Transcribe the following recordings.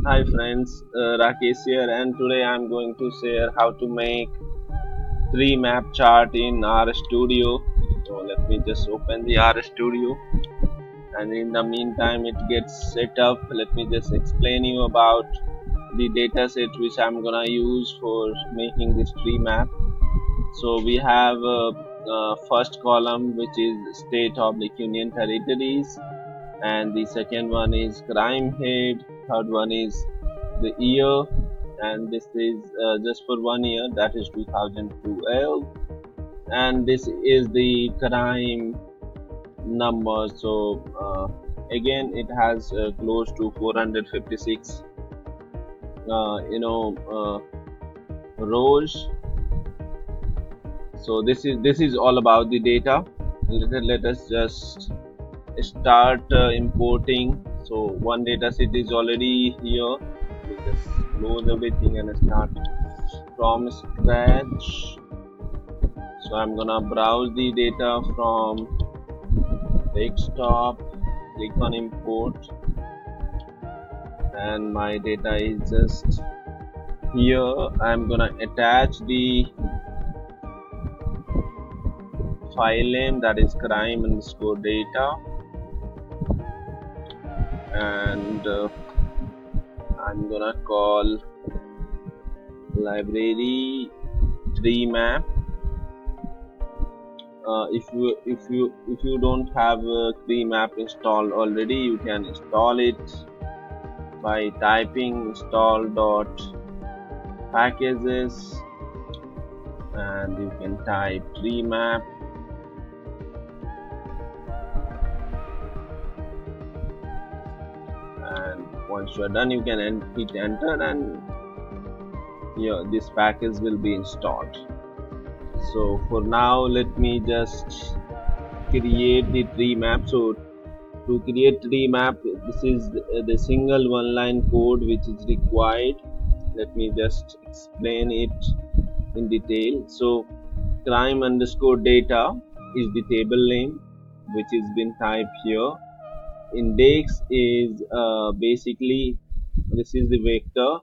Hi friends, Rakesh here, and today I'm going to share how to make tree map chart in R Studio. So let me just open the R Studio, and in the meantime it gets set up. Let me just explain you about the dataset which I'm gonna use for making this tree map. So we have first column which is state oblique union territories, and the second one is crime head, third one is the year, and this is just for 1 year, that is 2012, and this is the crime number. So again it has close to 456 uh, you know rows. So this is all about the data. Let us just start importing. So one data set is already here. We just close everything and start from scratch. So I'm gonna browse the data from desktop, click on import, and my data is just here. I'm gonna attach the file name, that is crime underscore data, and I'm gonna call library Treemap. If you don't have Treemap installed already, you can install it by typing install dot packages, and you can type Treemap, and once you are done you can hit enter, and here this package will be installed. So for now let me just create the tree map. So to create tree map, this is the single one line code which is required. Let me just explain it in detail. So crime underscore data is the table name which is been typed here. Index is basically this is the vector,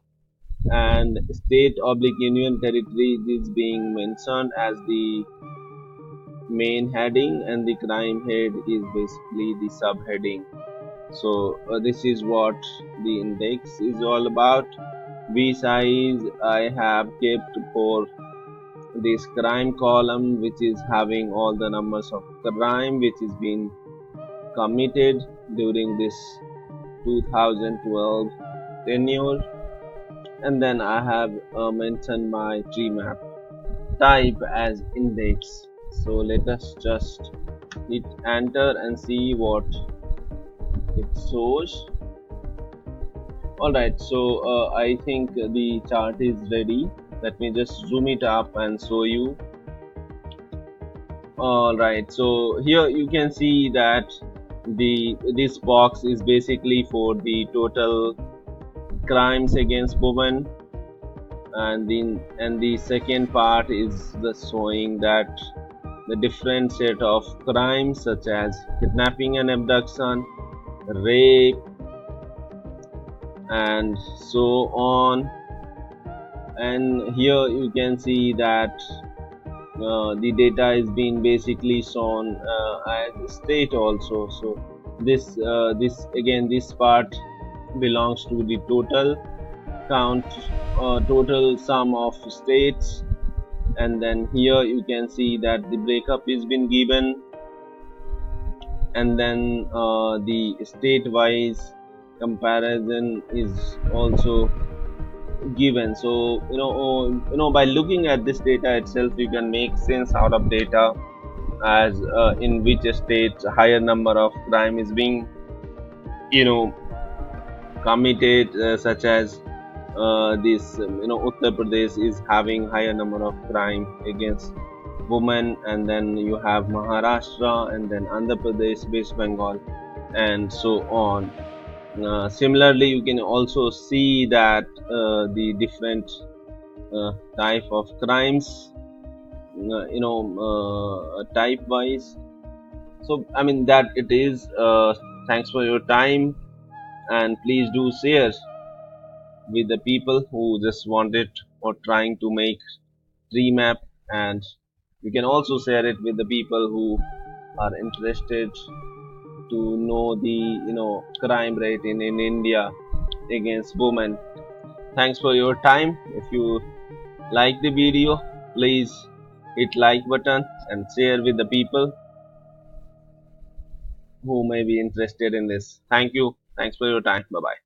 and state oblique union territory is being mentioned as the main heading, and the crime head is basically the subheading. So this is what the index is all about. V size I have kept for this crime column, which is having all the numbers of crime which is being committed during this 2012 tenure, and then I have mentioned my tree map type as index. So let us just hit enter and see what it shows. Alright, so I think the chart is ready. Let me just zoom it up and show you. Alright, so here you can see that this box is basically for the total crimes against women, and the second part is the showing that the different set of crimes such as kidnapping and abduction, rape, and so on. And here you can see that the data is being basically shown as state also. So this part belongs to the total count, total sum of states, and then here you can see that the breakup is been given, and then the state wise comparison is also given. So by looking at this data itself you can make sense out of data, as in which states a higher number of crime is being you know committed, such as this Uttar Pradesh is having higher number of crime against women, and then you have Maharashtra, and then Andhra Pradesh, West Bengal, and so on. Similarly, you can also see that the different type of crimes, type wise. So I mean that it is. Thanks for your time, and please do share. with the people who just wanted or trying to make Treemap, and you can also share it with the people who are interested to know the crime rate in India against women. Thanks for your time. If you like the video, please hit like button and share with the people who may be interested in this. Thank you. Thanks for your time. Bye bye.